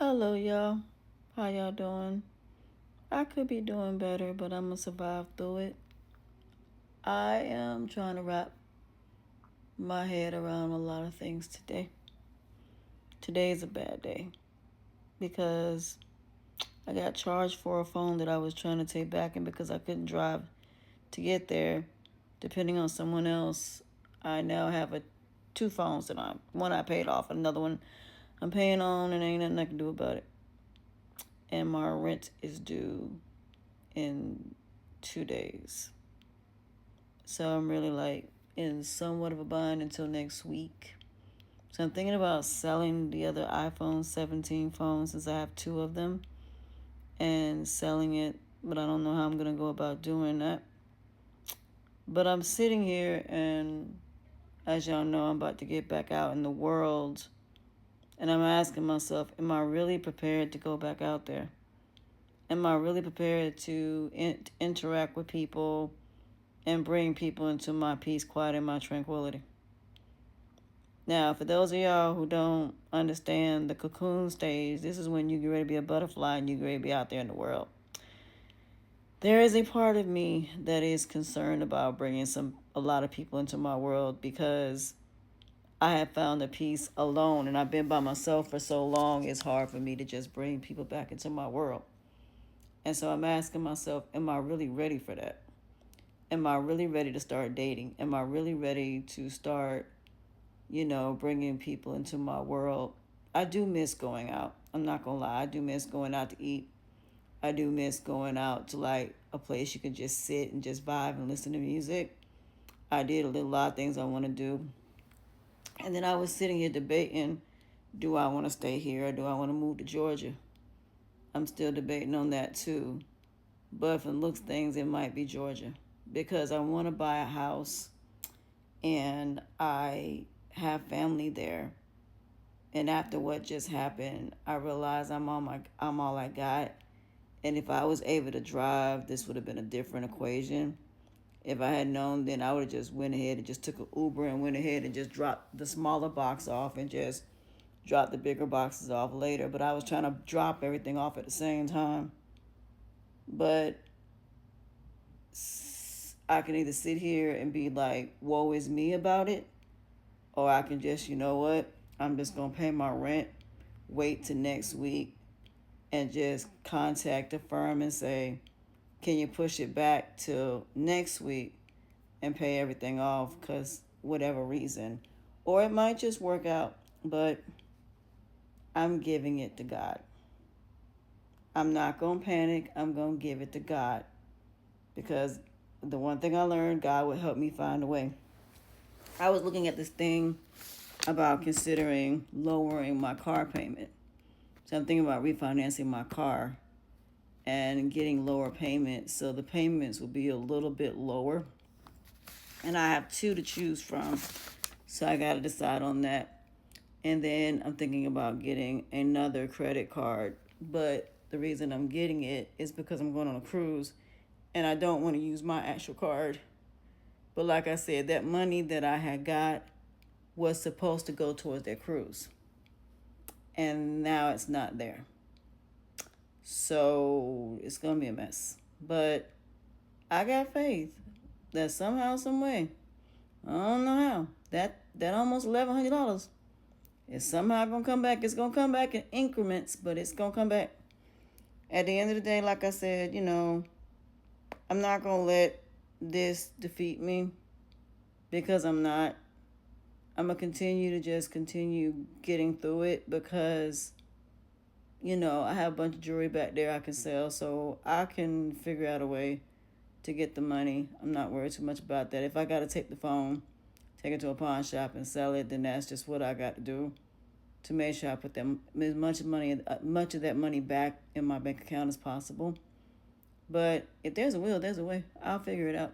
Hello, y'all. How y'all doing? I could be doing better, but I'm gonna survive through it. I am trying to wrap my head around a lot of things today. Today is a bad day because I got charged for a phone that I was trying to take back, and because I couldn't drive to get there, depending on someone else, I now have two phones that one I paid off, another one I'm paying on, and ain't nothing I can do about it. And my rent is due in 2 days. So I'm really like in somewhat of a bind until next week. So I'm thinking about selling the other iPhone 17 phone since I have two of them and selling it, but I don't know how I'm going to go about doing that. But I'm sitting here and as y'all know, I'm about to get back out in the world and I'm asking myself, am I really prepared to go back out there? Am I really prepared to interact with people and bring people into my peace, quiet, and my tranquility? Now, for those of y'all who don't understand the cocoon stage, this is when you get ready to be a butterfly and you get ready to be out there in the world. There is a part of me that is concerned about bringing a lot of people into my world because I have found a peace alone and I've been by myself for so long. It's hard for me to just bring people back into my world. And so I'm asking myself, am I really ready for that? Am I really ready to start dating? Am I really ready to start bringing people into my world? I do miss going out. I'm not going to lie. I do miss going out to eat. I do miss going out to like a place you can just sit and just vibe and listen to music. I did a lot of things I want to do. And then I was sitting here debating, do I want to stay here or do I want to move to Georgia? I'm still debating on that too. But from looks things, it might be Georgia because I want to buy a house and I have family there. And after what just happened, I realized I'm all I got. And if I was able to drive, this would have been a different equation. If I had known, then I would have just went ahead and just took an Uber and went ahead and just dropped the smaller box off and just dropped the bigger boxes off later. But I was trying to drop everything off at the same time. But I can either sit here and be like, woe is me about it, or I can just, you know what, I'm just going to pay my rent, wait till next week, and just contact the firm and say, can you push it back till next week and pay everything off because whatever reason. Or it might just work out, but I'm giving it to God. I'm not going to panic. I'm going to give it to God because the one thing I learned, God would help me find a way. I was looking at this thing about considering lowering my car payment. So I'm thinking about refinancing my car and getting lower payments so the payments will be a little bit lower. And I have two to choose from. So I got to decide on that. And then I'm thinking about getting another credit card. But the reason I'm getting it is because I'm going on a cruise and I don't want to use my actual card. But like I said, that money that I had got was supposed to go towards that cruise. And now it's not there. So it's going to be a mess. But I got faith that somehow, some way, I don't know how, that almost $1,100 is somehow going to come back. It's going to come back in increments, but it's going to come back. At the end of the day, like I said, I'm not going to let this defeat me because I'm not. I'm going to continue getting through it because, I have a bunch of jewelry back there I can sell. So I can figure out a way to get the money. I'm not worried too much about that. If I got to take the phone, take it to a pawn shop and sell it, then that's just what I got to do to make sure I put them as much of that money back in my bank account as possible. But if there's a will, there's a way. I'll figure it out.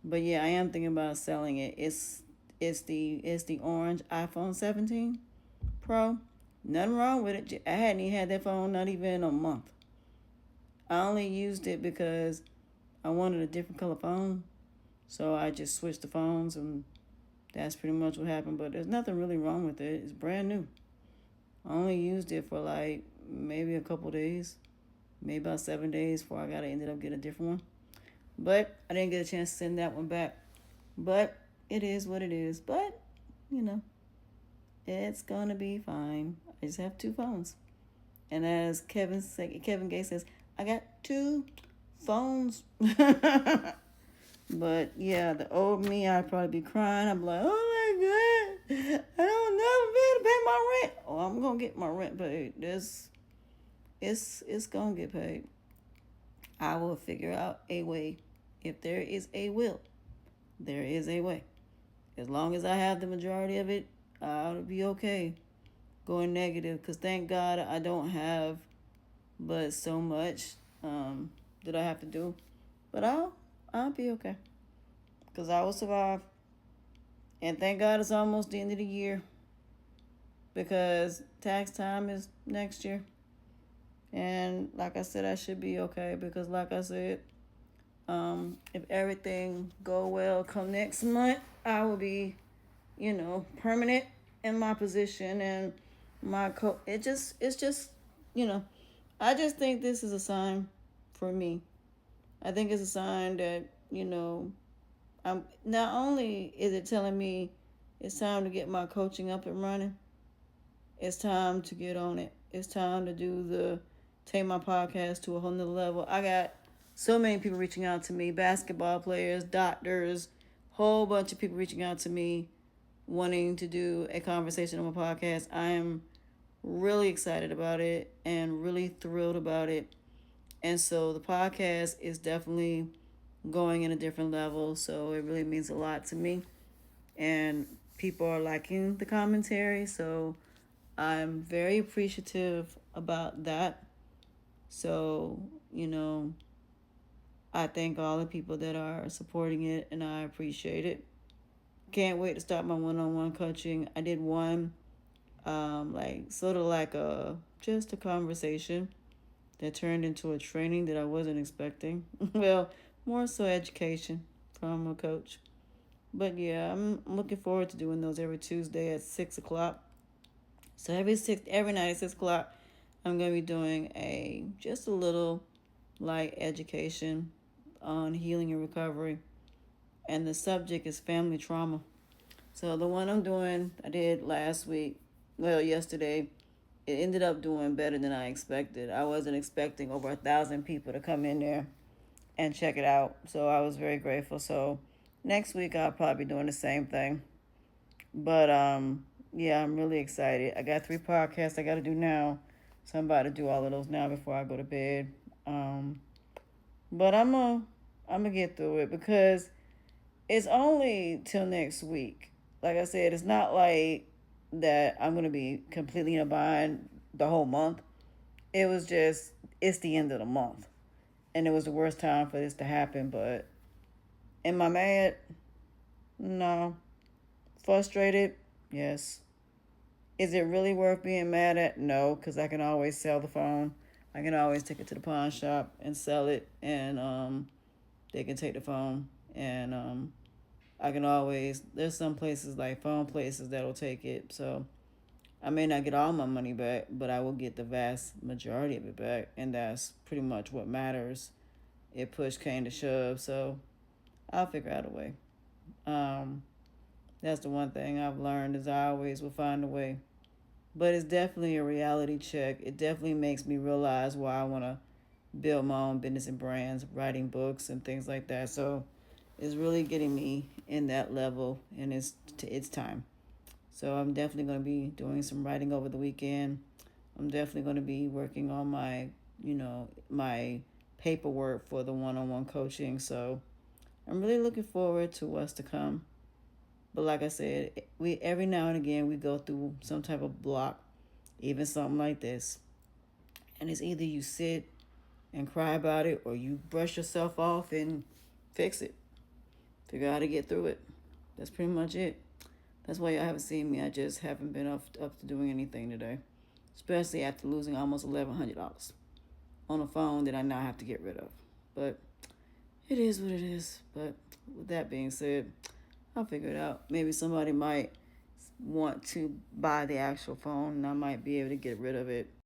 But yeah, I am thinking about selling it. It's the orange iPhone 17 Pro. Nothing wrong with it. I hadn't even had that phone not even in a month. I only used it because I wanted a different color phone. So I just switched the phones and that's pretty much what happened. But there's nothing really wrong with it. It's brand new. I only used it for like maybe a couple days, maybe about 7 days before I gotta ended up getting a different one. But I didn't get a chance to send that one back. But it is what it is. But you know, it's gonna be fine. I just have two phones, and as Kevin Gates says, I got two phones. But yeah, the old me, I'd probably be crying. I'm like, oh my god, I don't know if I'm to pay my rent. Oh, I'm gonna get my rent paid. It's gonna get paid. I will figure out a way. If there is a will, there is a way. As long as I have the majority of it, I'll be okay going negative. Cause thank God I don't have but so much that I have to do. But I'll be okay. Cause I will survive. And thank God it's almost the end of the year. Because tax time is next year. And like I said, I should be okay. Because like I said, if everything go well come next month, I will be, permanent in my position and it's just, you know, I just think this is a sign for me. I think it's a sign that, I'm not only is it telling me it's time to get my coaching up and running, it's time to get on it. It's time to take my podcast to a whole nother level. I got so many people reaching out to me, basketball players, doctors, whole bunch of people reaching out to me wanting to do a conversation on my podcast. I am really excited about it and really thrilled about it. And so the podcast is definitely going in a different level. So it really means a lot to me. And people are liking the commentary. So I'm very appreciative about that. So, I thank all the people that are supporting it and I appreciate it. Can't wait to start my one-on-one coaching. I did one, like sort of like just a conversation that turned into a training that I wasn't expecting. Well, more so education from a coach. But yeah, I'm looking forward to doing those every Tuesday at 6 o'clock. So every night at 6 o'clock, I'm gonna be doing just a little light education on healing and recovery, and the subject is family trauma. So the one I did last week, well, yesterday, it ended up doing better than I expected. I wasn't expecting over 1,000 people to come in there and check it out. So I was very grateful. So next week I'll probably be doing the same thing. But yeah, I'm really excited. I got 3 podcasts I got to do now. So I'm about to do all of those now before I go to bed. But I'm gonna get through it because it's only till next week. Like I said, it's not like that I'm gonna be completely in a bind the whole month. It was just it's the end of the month, and it was the worst time for this to happen. But am I mad? No. Frustrated? Yes. Is it really worth being mad at? No, because I can always sell the phone. I can always take it to the pawn shop and sell it, and they can take the phone. And I can always, there's some places like phone places that'll take it. So I may not get all my money back, but I will get the vast majority of it back. And that's pretty much what matters. It push came to shove. So I'll figure out a way. Um, that's the one thing I've learned is I always will find a way. But it's definitely a reality check. It definitely makes me realize why I want to build my own business and brands, writing books and things like that. So it's really getting me in that level, and it's time. So I'm definitely going to be doing some writing over the weekend. I'm definitely going to be working on my paperwork for the one-on-one coaching. So I'm really looking forward to what's to come. But like I said, we every now and again we go through some type of block, even something like this. And it's either you sit and cry about it or you brush yourself off and fix it. Figure out how to get through it. That's pretty much it. That's why y'all haven't seen me. I just haven't been up to doing anything today. Especially after losing almost $1,100 on a phone that I now have to get rid of. But it is what it is. But with that being said, I'll figure it out. Maybe somebody might want to buy the actual phone, and I might be able to get rid of it.